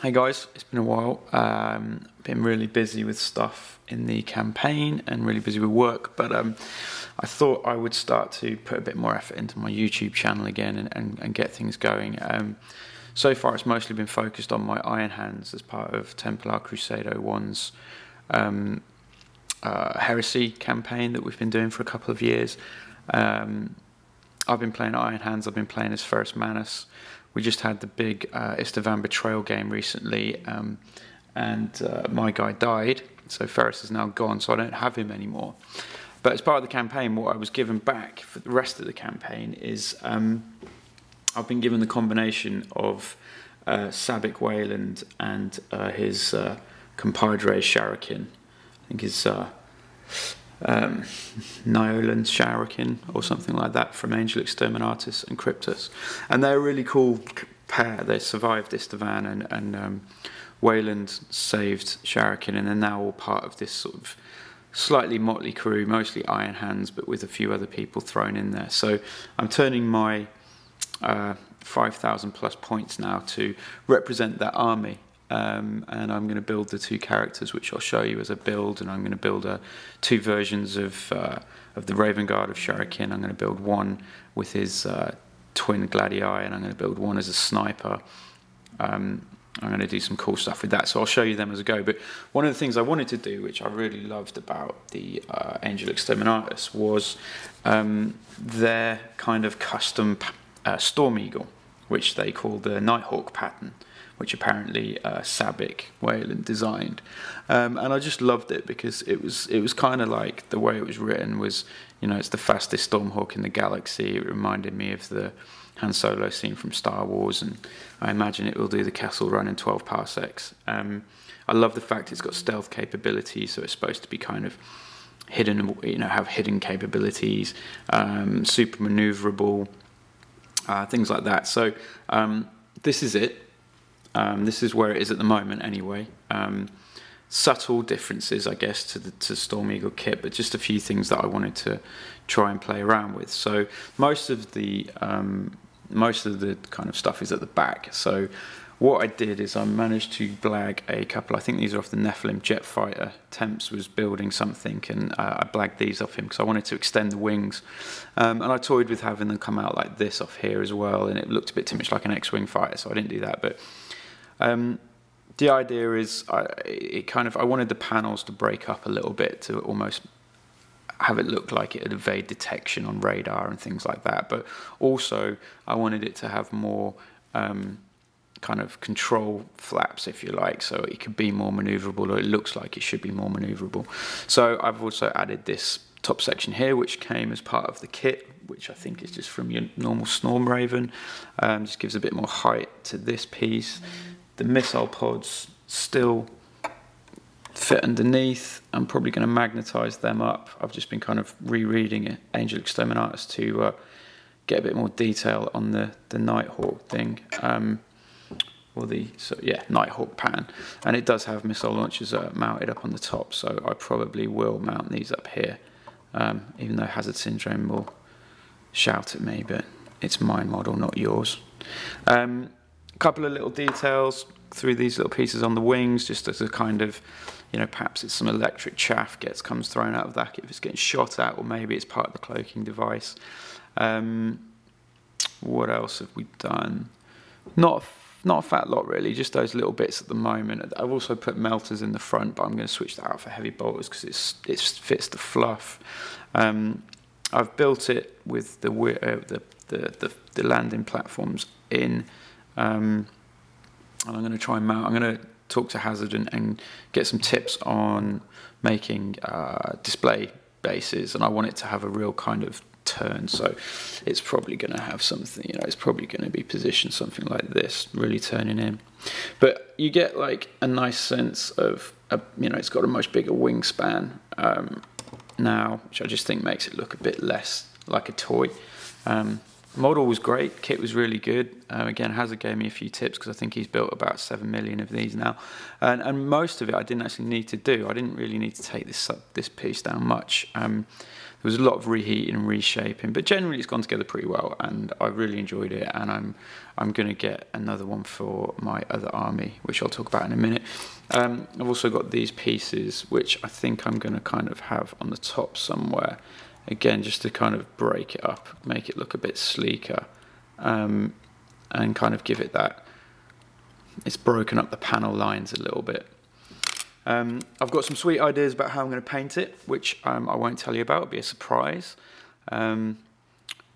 Hey guys, it's been a while. Been really busy with stuff in the campaign and really busy with work, but I thought I would start to put a bit more effort into my YouTube channel again and get things going. So far it's mostly been focused on my Iron Hands as part of Templar Crusado 1's Heresy campaign that we've been doing for a couple of years. I've been playing Iron Hands, I've been playing as Ferrus Manus. We just had the big Istvan Betrayal game recently, and my guy died, so Ferrus is now gone, so I don't have him anymore. But as part of the campaign, what I was given back for the rest of the campaign is I've been given the combination of Sabik Wayland and his compadre Sharakin. I think his Niolan Sharakin or something like that from Angel Exterminatus and Cryptus, and they're a really cool pair. They survived Istvan, and Wayland saved Sharakin, and they're now all part of this sort of slightly motley crew, mostly Iron Hands, but with a few other people thrown in there. So I'm turning my 5,000 plus points now to represent that army. And I'm going to build the two characters, which I'll show you as a build, and I'm going to build two versions of the Raven Guard of Sharakin. I'm going to build one with his twin Gladii, and I'm going to build one as a sniper. I'm going to do some cool stuff with that, so I'll show you them as I go. But one of the things I wanted to do, which I really loved about the Angel Exterminatus, was their kind of custom Storm Eagle, which they call the Nighthawk pattern, which apparently Sabik Wayland designed, and I just loved it because it was kind of like the way it was written was, you know, it's the fastest Stormhawk in the galaxy. It reminded me of the Han Solo scene from Star Wars, and I imagine it will do the Kessel Run in 12 parsecs. I love the fact it's got stealth capabilities, so it's supposed to be kind of hidden, you know, have hidden capabilities, super maneuverable, things like that. So this is it. This is where it is at the moment anyway. Subtle differences, I guess, to Storm Eagle kit, but just a few things that I wanted to try and play around with. So most of the kind of stuff is at the back. So what I did is I managed to blag a couple, I think these are off the Nephilim jet fighter. Temps was building something, and I blagged these off him because I wanted to extend the wings. And I toyed with having them come out like this off here as well, and it looked a bit too much like an X-Wing fighter, so I didn't do that. But the idea is I wanted the panels to break up a little bit to almost have it look like it would evade detection on radar and things like that, but also I wanted it to have more kind of control flaps, if you like, so it could be more maneuverable, or it looks like it should be more maneuverable. So I've also added this top section here, which came as part of the kit, which I think is just from your normal Storm Raven. Just gives a bit more height to this piece. The missile pods still fit underneath. I'm probably going to magnetize them up. I've just been kind of rereading it, Angel Exterminatus, to get a bit more detail on the Nighthawk thing. Nighthawk pattern, and it does have missile launchers mounted up on the top, so I probably will mount these up here, even though Hazard Syndrome will shout at me, but it's my model, not yours. Couple of little details through these little pieces on the wings, just as a kind of, you know, perhaps it's some electric chaff comes thrown out of that if it's getting shot at, or maybe it's part of the cloaking device. What else have we done? Not a fat lot really, just those little bits at the moment. I've also put melters in the front, but I'm going to switch that out for heavy bolters because it fits the fluff. I've built it with the landing platforms in, and I'm going to try and mount. I'm going to talk to Hazard and get some tips on making display bases, and I want it to have a real kind of turn, so it's probably going to have something, you know, it's probably going to be positioned something like this, really turning in. But you get like a nice sense of, you know, it's got a much bigger wingspan now, which I just think makes it look a bit less like a toy. Model was great, kit was really good. Again, Hazard gave me a few tips because I think he's built about 7 million of these now, and most of it I didn't actually need to do. I didn't really need to take this piece down much. was a lot of reheating and reshaping, but generally it's gone together pretty well, and I really enjoyed it. And I'm going to get another one for my other army, which I'll talk about in a minute. I've also got these pieces, which I think I'm going to kind of have on the top somewhere, again just to kind of break it up, make it look a bit sleeker, and kind of give it that. It's broken up the panel lines a little bit. I've got some sweet ideas about how I'm going to paint it, which I won't tell you about. It'll be a surprise. Yeah,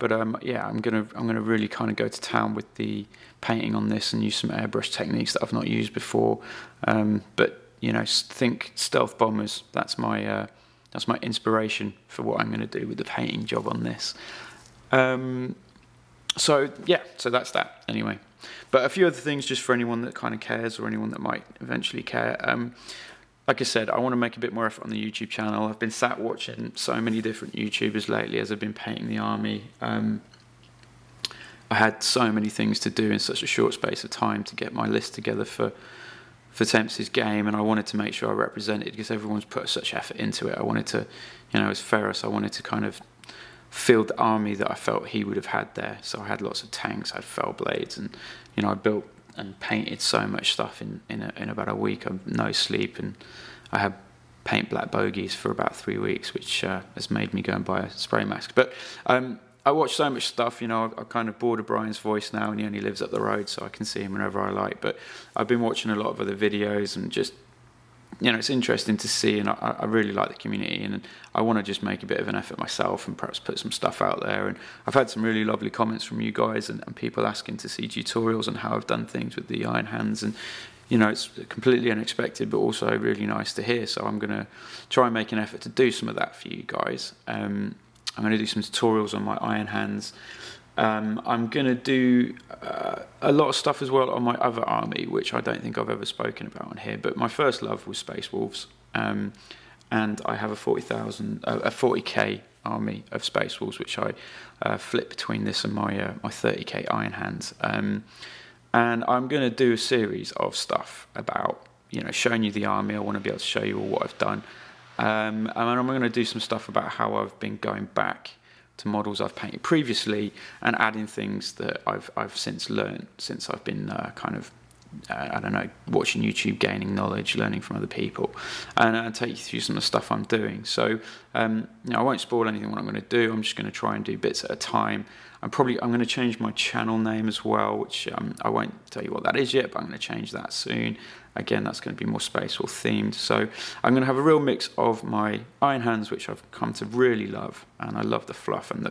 I'm gonna really kind of go to town with the painting on this and use some airbrush techniques that I've not used before. But you know, think stealth bombers. That's my inspiration for what I'm going to do with the painting job on this. So yeah, so that's that anyway. But a few other things just for anyone that kind of cares, or anyone that might eventually care. Like I said, I want to make a bit more effort on the YouTube channel. I've been sat watching so many different YouTubers lately as I've been painting the army. I had so many things to do in such a short space of time to get my list together for Tempest's game, and I wanted to make sure I represented, because everyone's put such effort into it. I wanted to, you know, as Ferrus, I wanted to kind of field the army that I felt he would have had there. So I had lots of tanks, I had fell blades, and you know, I built and painted so much stuff in about a week of no sleep, and I had paint black bogies for about 3 weeks, which has made me go and buy a spray mask. But I watch so much stuff, you know, I'm kind of bored of Brian's voice now, and he only lives up the road, so I can see him whenever I like. But I've been watching a lot of other videos, and just, you know, it's interesting to see, and I really like the community, and I want to just make a bit of an effort myself and perhaps put some stuff out there. And I've had some really lovely comments from you guys, and people asking to see tutorials on how I've done things with the iron hands, and you know, it's completely unexpected but also really nice to hear. So I'm going to try and make an effort to do some of that for you guys. I'm going to do some tutorials on my iron hands. I'm going to do a lot of stuff as well on my other army, which I don't think I've ever spoken about on here. But my first love was Space Wolves, and I have a 40k army of Space Wolves, which I flip between this and my 30k Iron Hands. And I'm going to do a series of stuff about, you know, showing you the army. I want to be able to show you all what I've done, and I'm going to do some stuff about how I've been going back to models I've painted previously and adding things that I've since learned, since I've been kind of I don't know, watching YouTube, gaining knowledge, learning from other people, and I'll take you through some of the stuff I'm doing. So you know, I won't spoil anything what I'm going to do. I'm just going to try and do bits at a time. I'm going to change my channel name as well, which I won't tell you what that is yet, but I'm going to change that soon. Again, that's going to be more Space Wolf themed. So I'm going to have a real mix of my Iron Hands, which I've come to really love, and I love the fluff, and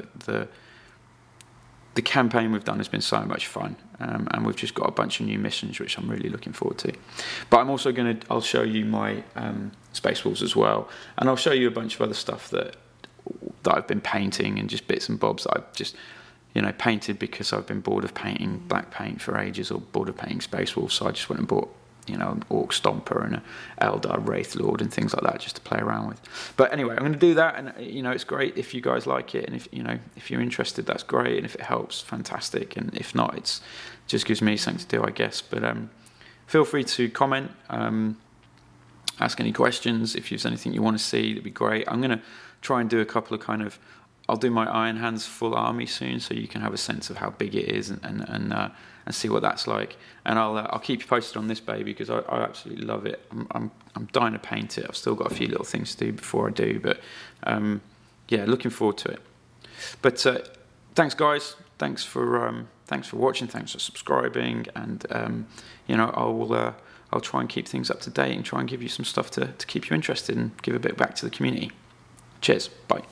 the campaign we've done has been so much fun, and we've just got a bunch of new missions which I'm really looking forward to. But I'm also I'll show you my Space Wolves as well, and I'll show you a bunch of other stuff that I've been painting, and just bits and bobs that I've just, you know, painted because I've been bored of painting black paint for ages, or bored of painting Space Wolves, so I just went and bought, you know, an Orc Stomper and an Eldar Wraith Lord and things like that, just to play around with. But anyway, I'm going to do that, and you know, it's great if you guys like it, and if, you know, if you're interested, that's great, and if it helps, fantastic, and if not, it's just gives me something to do, I guess. But feel free to comment, ask any questions. If there's anything you want to see, that'd be great. I'm going to try and do a couple of kind of, I'll do my Iron Hands full army soon, so you can have a sense of how big it is, and see what that's like. And I'll keep you posted on this baby, because I absolutely love it. I'm dying to paint it. I've still got a few little things to do before I do, but yeah, looking forward to it. But thanks, guys. Thanks for watching. Thanks for subscribing, and you know, I'll try and keep things up to date and try and give you some stuff to keep you interested and give a bit back to the community. Cheers. Bye.